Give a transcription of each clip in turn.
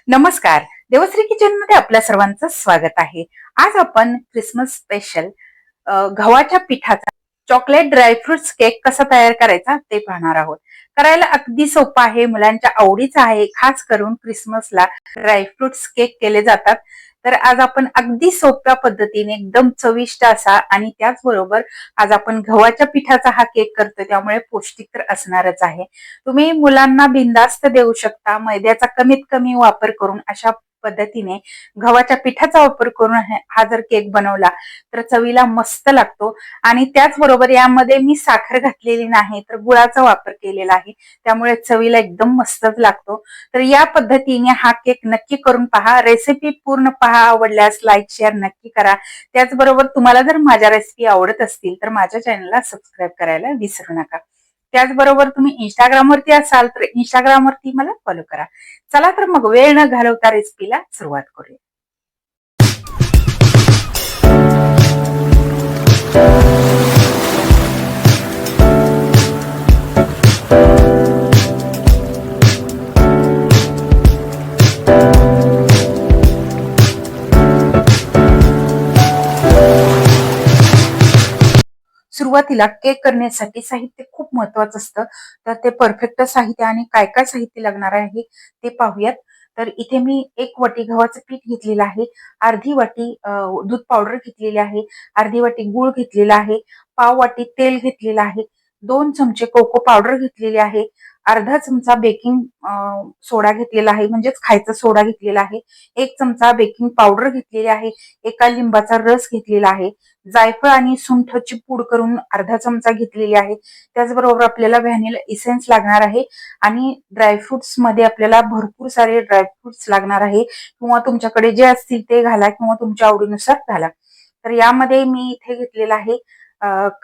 नमस्कार. देवश्री किचन मध्ये आपल्या सर्वांचं स्वागत आहे. आज आपण क्रिसमस स्पेशल गव्हाच्या पिठाचा चॉकलेट ड्रायफ्रुट्स केक कसा तयार करायचा ते पाहणार आहोत. करायला अगदी सोपं आहे, मुलांच्या आवडीचा आहे. खास करून क्रिसमसला ड्रायफ्रुट्स केक केले जातात. तर आज आपण अगदी सोप्या पद्धतीने एकदम चविष्ट असा आणि त्याचबरोबर आज आपण गव्हाच्या पिठाचा हा केक करतो, त्यामुळे पौष्टिक तर असणारच आहे. तुम्ही मुलांना बिनधास्त देऊ शकता. मैद्याचा कमीत कमी वापर करून अशा पद्धतीने गव्हाच्या पिठाचा वापर करून हा जर केक बनवला तर चवीला मस्त लागतो. आणि त्याचबरोबर यामध्ये मी साखर घातलेली नाही, तर गुळाचा वापर केलेला आहे, त्यामुळे चवीला एकदम मस्तच लागतो. तर या पद्धतीने हा केक नक्की करून पहा. रेसिपी पूर्ण पहा. आवडल्यास लाईक शेअर नक्की करा. त्याचबरोबर तुम्हाला जर माझ्या रेसिपी आवडत असतील तर माझ्या चॅनलला सबस्क्राईब करायला विसरू नका. त्याचबरोबर तुम्ही इंस्टाग्रामवरती असाल तर इंस्टाग्रामवरती मला फॉलो करा. चला तर मग वेळ न घालवता रेसिपीला सुरुवात करूया. सुरुवातीला केक करण्यासाठी साहित्य खूप महत्वाचं असतं. तर ते परफेक्ट साहित्य आणि काय काय साहित्य लागणार आहे ते पाहूयात. तर इथे मी 1 वाटी गव्हाचं पीठ घेतलेलं आहे, अर्धी वाटी दूध पावडर घेतलेली आहे, अर्धी वाटी गूळ घेतलेला आहे, पाव वाटी तेल घेतलेलं आहे, 2 चमचे कोको पावडर घेतलेली आहे, अर्धा चमचा बेकिंग सोडा घेतलेला आहे, म्हणजेच खायचा सोडा घेतलेला आहे, 1 चमचा बेकिंग पावडर घेतलेली आहे, एका लिंबाचा रस घेतलेला आहे, जायफळ आणि सुंठची पूड करून अर्धा चमचा घेतलेली आहे. त्याचबरोबर आपल्याला व्हॅनिला इसेन्स लागणार आहे आणि ड्रायफ्रुट्स मध्ये आपल्याला भरपूर सारे ड्रायफ्रुट्स लागणार आहे, किंवा तुमच्याकडे जे असतील ते घाला किंवा तुमच्या आवडीनुसार घाला. तर यामध्ये मी इथे घेतलेला आहे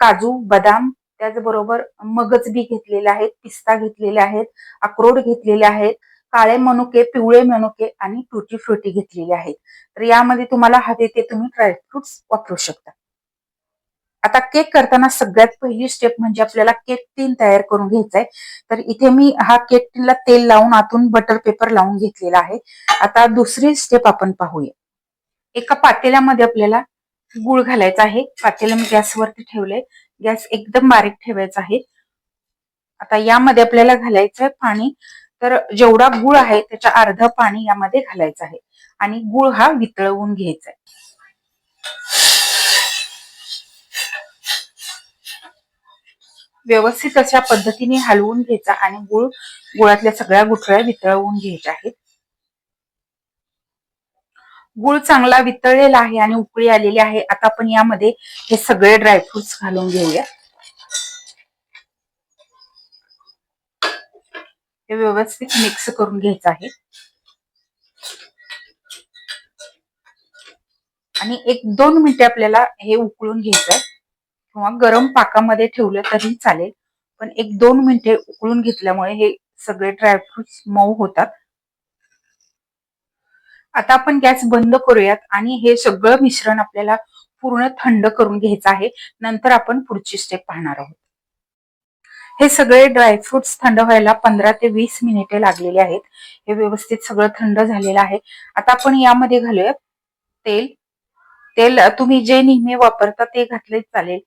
काजू, बदाम, त्याचबरोबर मगज बी घेतलेले आहेत, पिस्ता घेतलेले आहेत, अक्रोड घेतलेले आहेत, काळे मनुके, पिवळे मनुके आणि टुटी फ्रुटी घेतलेले आहेत. तर यामध्ये तुम्हाला हवे ते तुम्ही ड्रायफ्रुट्स वापरू शकता. आता केक करताना सगळ्यात पहिली स्टेप म्हणजे आपल्याला केक टीन तयार करून घ्यायचा आहे. तर इथे मी हा केक टीनला तेल लावून आतून बटर पेपर लावून घेतलेला आहे. आता दुसरी स्टेप आपण पाहूया. एका पातेल्यामध्ये आपल्याला गूळ घालायचा आहे. पातेलं मी गॅसवरती ठेवलंय. गॅस एकदम बारीक ठेवायचा आहे. आता यामध्ये आपल्याला घालायचं आहे पाणी. तर जेवढा गूळ आहे त्याच्या अर्ध पाणी यामध्ये घालायचं आहे आणि गूळ हा वितळवून घ्यायचा आहे. व्यवस्थित अशा पद्धतीने हलवून घ्यायचा आणि गुळातल्या सगळ्या गुठळ्या वितळवून घ्यायच्या आहेत. गूळ चांगला वितळलेला आहे आणि उकळी आलेली आहे. आता आपण यामध्ये हे सगळे ड्रायफ्रुट्स घालून घेऊया. हे व्यवस्थित मिक्स करून घ्यायचं आहे आणि 1-2 मिनिटे आपल्याला हे उकळून घ्यायचं आहे, किंवा गरम पाकामध्ये ठेवलं तरी चालेल, पण 1-2 मिनिटे उकळून घेतल्यामुळे हे सगळे ड्रायफ्रुट्स मऊ होतात. आता आपण गॅस बंद करूयात आणि हे सगळं मिश्रण आपल्याला पूर्ण थंड करून घ्यायचं आहे. नंतर आपण पुढची स्टेप पाहणार आहोत. हे सगळे ड्रायफ्रुट्स थंड व्हायला 15 ते 20 मिनिटे लागलेली आहेत. हे व्यवस्थित सगळं थंड झालेलं आहे. आता आपण यामध्ये घालूयात तेल. तेल तुम्ही जे नेहमी वापरता ते घातले चालेल.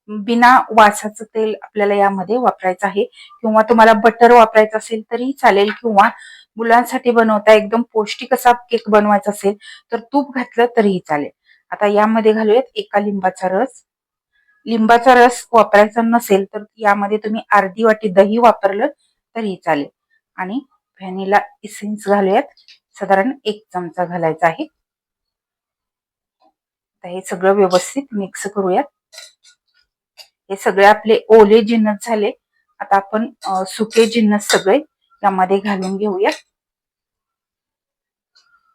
बिना वासाचं तेल आपल्याला यामध्ये वापरायचं आहे, किंवा तुम्हाला बटर वापरायचं असेल तरी चालेल, किंवा मुलांसाठी बनवता एकदम पौष्टिक असा केक बनवायचा असेल तर तूप घातलं तरीही चालेल. आता यामध्ये घालूयात एका लिंबाचा रस. लिंबाचा रस वापरायचा नसेल तर यामध्ये तुम्ही अर्धी वाटी दही वापरलं तरीही चालेल. आणि व्हॅनिला इसेन्स घालूयात. साधारण 1 चमचा घालायचा आहे. आता हे सगळं व्यवस्थित मिक्स करूयात. हे सगळे आपले ओले जिन्नस झाले. आता आपण सुके जिन्नस सगळे यामध्ये घालून घेऊया.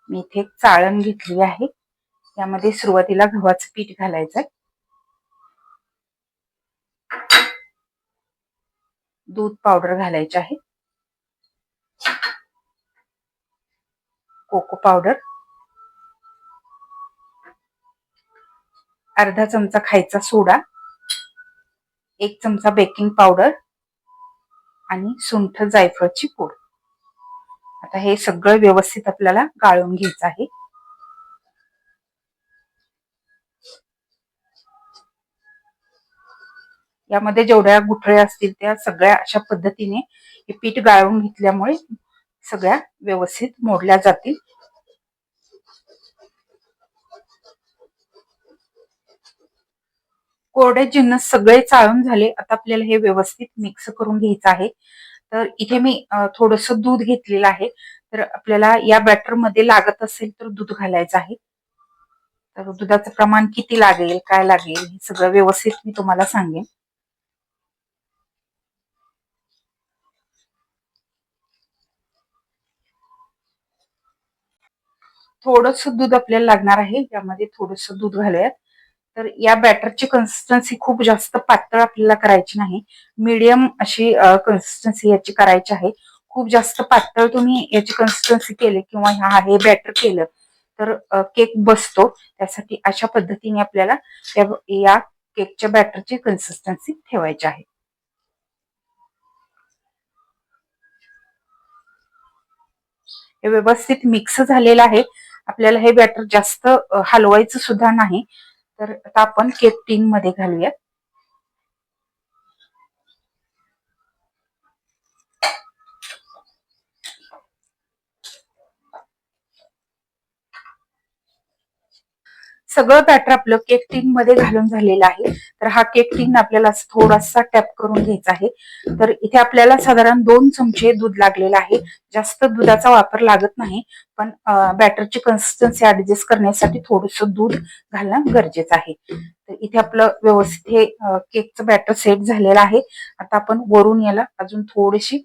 मी इथे एक चाळण घेतली आहे. यामध्ये सुरुवातीला गव्हाचं पीठ घालायचंय, दूध पावडर घालायचे आहे, कोको पावडर, अर्धा चमचा खायचा सोडा, 1 चमचा बेकिंग पावडर आणि सुंठ जायफळची पूड. आता हे सगळं व्यवस्थित आपल्याला गाळून घ्यायचं आहे. यामध्ये जेवढ्या गुठळ्या असतील त्या सगळ्या अशा पद्धतीने हे पीठ गाळून घेतल्यामुळे सगळ्या व्यवस्थित मोडल्या जातील. कोरडे जिन्नस सगळे चाळून झाले. आता आपल्याला हे व्यवस्थित मिक्स करून घ्यायचं आहे. तर इथे मी थोडंसं दूध घेतलेलं आहे. तर आपल्याला या बॅटर मध्ये लागत असेल तर दूध घालायचं आहे. तर दुधाचं प्रमाण किती लागेल, काय लागेल हे सगळं व्यवस्थित मी तुम्हाला सांगेन. थोडंसं दूध आपल्याला लागणार आहे. यामध्ये थोडंसं दूध घालूयात. तर या बॅटरची कन्सिस्टन्सी खूप जास्त पातळ आपल्याला करायची नाही. मीडियम अशी कन्सिस्टन्सी याची करायची आहे. खूप जास्त पातळ तुम्ही याची कन्सिस्टन्सी केली किंवा हे बॅटर केलं तर केक बसतो. त्यासाठी अशा पद्धतीने आपल्याला या केकच्या बॅटरची कन्सिस्टन्सी ठेवायची आहे. हे व्यवस्थित मिक्स झालेलं आहे. आपल्याला हे बॅटर जास्त हलवायचं सुद्धा नाही. तर आता आपण केक टीन मध्ये घालूयात. सगळं बॅटर आपलं केक टीन मध्ये घालून झालेलं आहे. तर हा केक टीन आपल्याला थोडासा टॅप करून घ्यायचा आहे. तर इथे आपल्याला साधारण 2 चमचे दूध लागलेलं आहे. जास्त दुधाचा वापर लागत नाही, पण बॅटरची कन्सिस्टन्सी ऍडजस्ट करण्यासाठी थोडंसं दूध घालणं गरजेचं आहे. तर इथे आपलं व्यवस्थित हे केकचं बॅटर सेट झालेलं आहे. आता आपण वरून याला अजून थोडीशी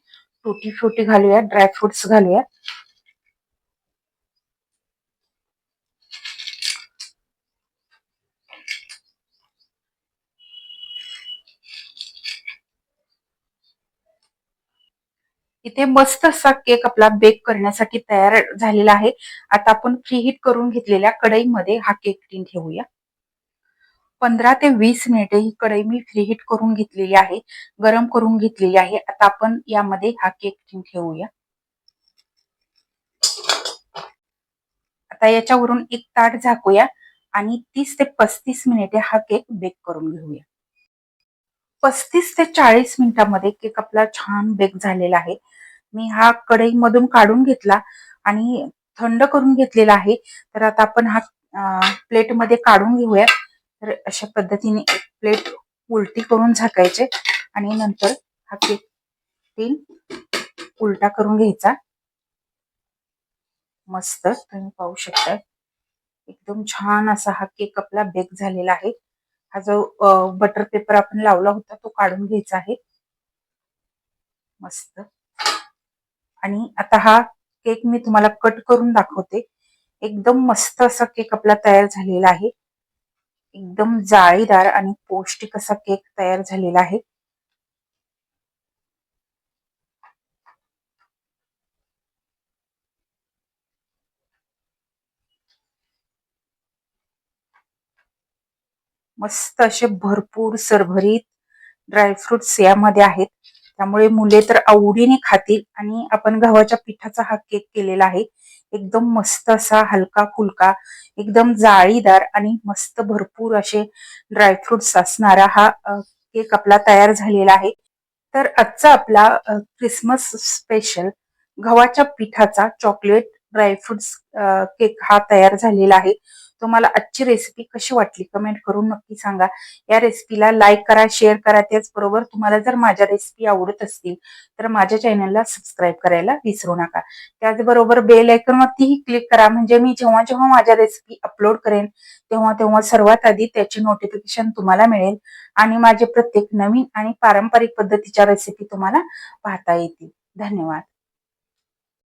टुटी फ्रुटी घालूया, ड्रायफ्रुट्स घालूया. इथे मस्त असा केक आपला बेक करण्यासाठी तयार झालेला आहे. आता आपण प्रीहीट करून घेतलेल्या कढईमध्ये हा केक टीन ठेवूया. 15 ते 20 मिनिटे ही कढई मी प्रीहीट करून घेतलेली आहे, गरम करून घेतलेली आहे. आता आपण यामध्ये हा केक टीन ठेवूया. आता याच्यावरून एक ताट झाकूया आणि 30 ते 35 मिनिटे हा केक बेक करून घेऊया. 35 ते 40 मिनिटांमध्ये केक आपला छान बेक झालेला आहे. मी हा कढईमधून काढून घेतला आणि थंड करून घेतलेला आहे. तर आता आपण हा प्लेटमध्ये काढून घेऊया. तर अशा पद्धतीने एक प्लेट उलटी करून झाकायचे आणि नंतर हा केक टीन उलटा करून घ्यायचा. मस्त तुम्ही पाहू शकता, एकदम छान असा हा केक आपला बेक झालेला आहे. हा जो बटर पेपर आपण लावला होता तो काढून घ्यायचा आहे. मस्त. आणि आता हा केक मी तुम्हाला कट करून दाखवते. एकदम मस्त असा केक आपला तयार झालेला आहे. एकदम जाळीदार आणि पौष्टिक असा केक तयार झालेला आहे. मस्त असे भरपूर सरभरीत ड्रायफ्रुट्स यामध्ये आहेत. त्यामुळे मुले तर आवडीने खातील. आणि आपण गव्हाच्या पिठाचा हा केक केलेला आहे. एकदम मस्त असा हलका फुलका, एकदम जाळीदार आणि मस्त भरपूर असे ड्रायफ्रुट्स असणारा हा केक आपला तयार झालेला आहे. तर आजचा आपला क्रिसमस स्पेशल गव्हाच्या पिठाचा चॉकलेट ड्रायफ्रुट्स केक हा तयार झालेला आहे. तुम्हाला आजची रेसिपी कशी वाटली कमेंट करून नक्की सांगा. या रेसिपीला लाईक करा, शेअर करा. त्याचबरोबर तुम्हाला जर माझ्या रेसिपी आवडत असतील तर माझ्या चॅनलला सबस्क्राईब करायला विसरू नका. त्याचबरोबर बेल आयकॉनवरतीही क्लिक करा, म्हणजे मी जेव्हा जेव्हा माझ्या रेसिपी अपलोड करेन तेव्हा तेव्हा सर्वात आधी त्याची नोटिफिकेशन तुम्हाला मिळेल आणि माझे प्रत्येक नवीन आणि पारंपरिक पद्धतीच्या रेसिपी तुम्हाला पाहता येतील. धन्यवाद.